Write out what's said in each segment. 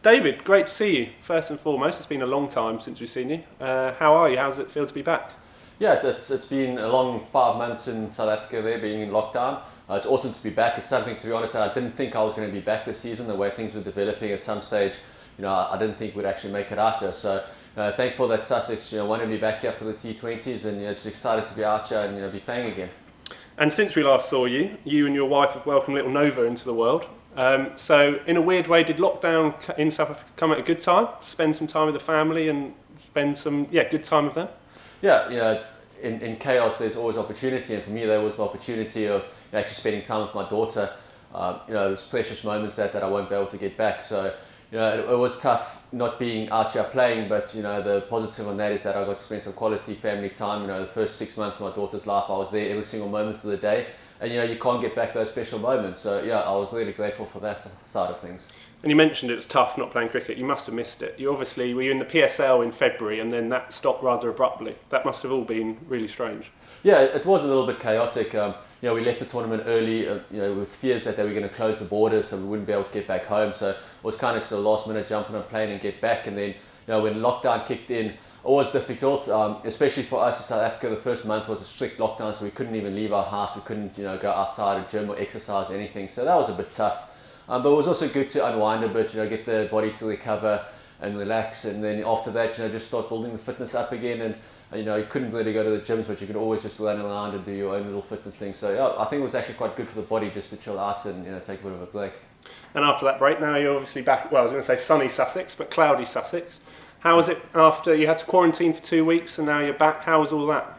David, great to see you. First and foremost, it's been a long time since we've seen you. How are you? How does it feel to be back? Yeah, it's been a long 5 months in South Africa there, being in lockdown. It's awesome to be back. It's something, to be honest, that I didn't think I was going to be back this season, the way things were developing at some stage. I didn't think we'd actually make it out here. So thankful that Sussex wanted me back here for the T20s, and just excited to be out here and be playing again. And since we last saw you, you and your wife have welcomed little Nova into the world. So in a weird way, did lockdown in South Africa come at a good time? Spend some time with the family and spend some good time with them? Yeah, in chaos there's always opportunity, and for me there was the opportunity of actually spending time with my daughter. Those precious moments that I won't be able to get back. So it was tough not being out here playing, but the positive on that is that I got to spend some quality family time. The first 6 months of my daughter's life, I was there every single moment of the day, and you can't get back those special moments. So I was really grateful for that side of things. And you mentioned it was tough not playing cricket. You must have missed it. You obviously were in the PSL in February, and then that stopped rather abruptly. That must have all been really strange. Yeah, it was a little bit chaotic. We left the tournament early, with fears that they were going to close the borders, so we wouldn't be able to get back home. So it was kind of just a last minute jump on a plane and get back. And then, when lockdown kicked in, it was difficult, especially for us in South Africa. The first month was a strict lockdown, so we couldn't even leave our house. We couldn't, go outside a gym or exercise or anything. So that was a bit tough. But it was also good to unwind a bit, get the body to recover and relax, and then after that, just start building the fitness up again. And you couldn't really go to the gyms, but you could always just run around and do your own little fitness thing. So I think it was actually quite good for the body just to chill out and take a bit of a break. And after that break, now you're obviously back. Well, I was going to say sunny Sussex, but cloudy Sussex. How was it after you had to quarantine for 2 weeks and now you're back? How was all that?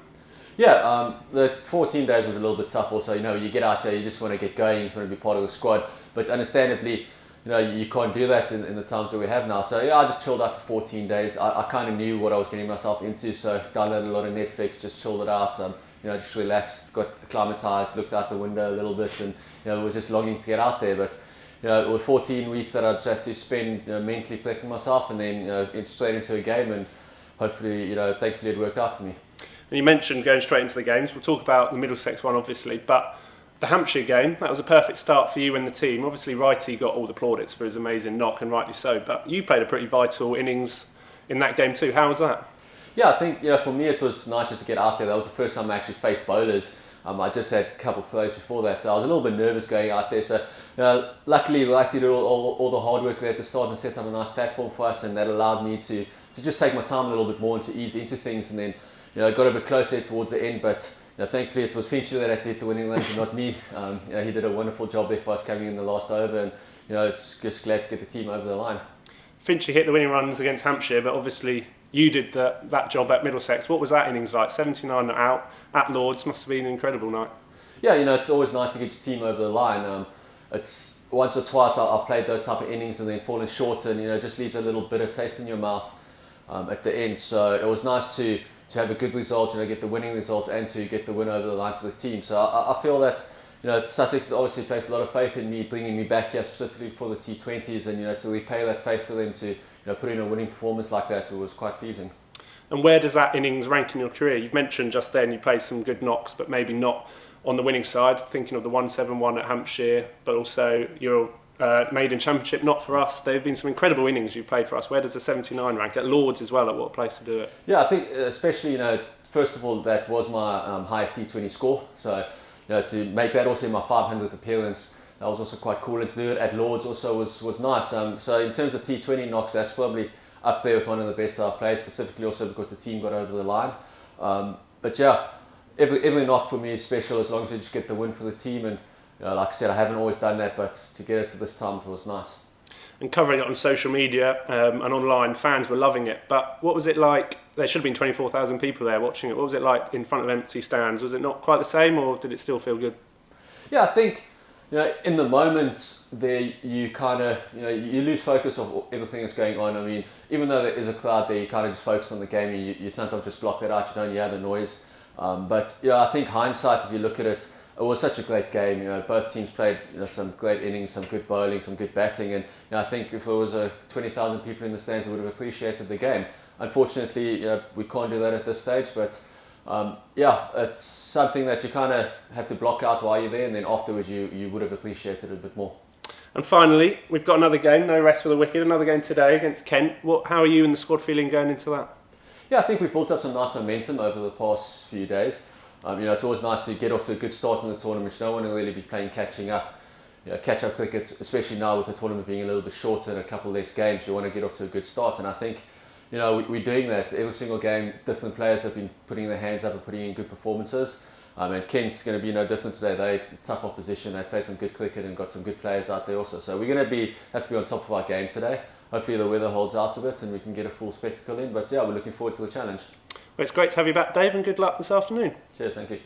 Yeah, the 14 days was a little bit tough. Also, you get out there, you just want to get going, you just want to be part of the squad. But understandably, you can't do that in the times that we have now. So I just chilled out for 14 days. I kind of knew what I was getting myself into, so downloaded a lot of Netflix, just chilled it out. Just relaxed, got acclimatized, looked out the window a little bit, and was just longing to get out there. But it was 14 weeks that I just had to spend mentally prepping myself, and then straight into a game, and hopefully, thankfully it worked out for me. And you mentioned going straight into the games. We'll talk about the Middlesex one, obviously, but the Hampshire game, that was a perfect start for you and the team. Obviously, Wrighty got all the plaudits for his amazing knock, and rightly so, but you played a pretty vital innings in that game too. How was that? Yeah, I think for me it was nice just to get out there. That was the first time I actually faced bowlers. I just had a couple of throws before that, so I was a little bit nervous going out there. So luckily, Wrighty did all the hard work there at the start and set up a nice platform for us, and that allowed me to just take my time a little bit more and to ease into things, and then got a bit closer towards the end, but thankfully it was Fincher that had to hit the winning runs and not me. He did a wonderful job there for us coming in the last over, and it's just glad to get the team over the line. Fincher hit the winning runs against Hampshire, but obviously you did that job at Middlesex. What was that innings like? 79 out at Lords must have been an incredible night. Yeah, it's always nice to get your team over the line. It's once or twice I've played those type of innings and then fallen short, and just leaves a little bitter taste in your mouth at the end. So it was nice to have a good result, get the winning result, and to get the win over the line for the team. So I feel that Sussex has obviously placed a lot of faith in me, bringing me back here specifically for the T20s, and to repay that faith for them to put in a winning performance like that, it was quite pleasing. And where does that innings rank in your career? You've mentioned just then you played some good knocks, but maybe not on the winning side, thinking of the 171 at Hampshire, but also your maiden championship not for us. There have been some incredible innings you've played for us. Where does the 79 rank? At Lords as well, at what place to do it? Yeah, I think especially, first of all, that was my highest T20 score. So, to make that also my 500th appearance, that was also quite cool. And to do it at Lords also was nice. So in terms of T20 knocks, that's probably up there with one of the best I've played, specifically also because the team got over the line. But yeah, every knock for me is special as long as we just get the win for the team. And like I said, I haven't always done that, but to get it for this time, it was nice. And covering it on social media and online, fans were loving it. But what was it like? There should have been 24,000 people there watching it. What was it like in front of empty stands? Was it not quite the same, or did it still feel good? Yeah, I think in the moment there you kind of you lose focus of everything that's going on. I mean, even though there is a crowd there, you kind of just focus on the game, and you sometimes just block that out. You don't hear the noise. But I think hindsight, if you look at it, it was such a great game. Both teams played some great innings, some good bowling, some good batting, and I think if there was 20,000 people in the stands, they would have appreciated the game. Unfortunately, we can't do that at this stage, but it's something that you kind of have to block out while you're there, and then afterwards you would have appreciated it a bit more. And finally, we've got another game, no rest for the wicked, another game today against Kent. How are you and the squad feeling going into that? Yeah, I think we've built up some nice momentum over the past few days. It's always nice to get off to a good start in the tournament. You don't want to really be playing catch-up cricket, especially now with the tournament being a little bit shorter and a couple less games. You want to get off to a good start, and I think we're doing that. Every single game, different players have been putting their hands up and putting in good performances. And Kent's going to be no different today. They're tough opposition. They played some good cricket and got some good players out there also. So we're going to have to be on top of our game today. Hopefully the weather holds out a bit and we can get a full spectacle in. But yeah, we're looking forward to the challenge. Well, it's great to have you back, Dave, and good luck this afternoon. Cheers, thank you.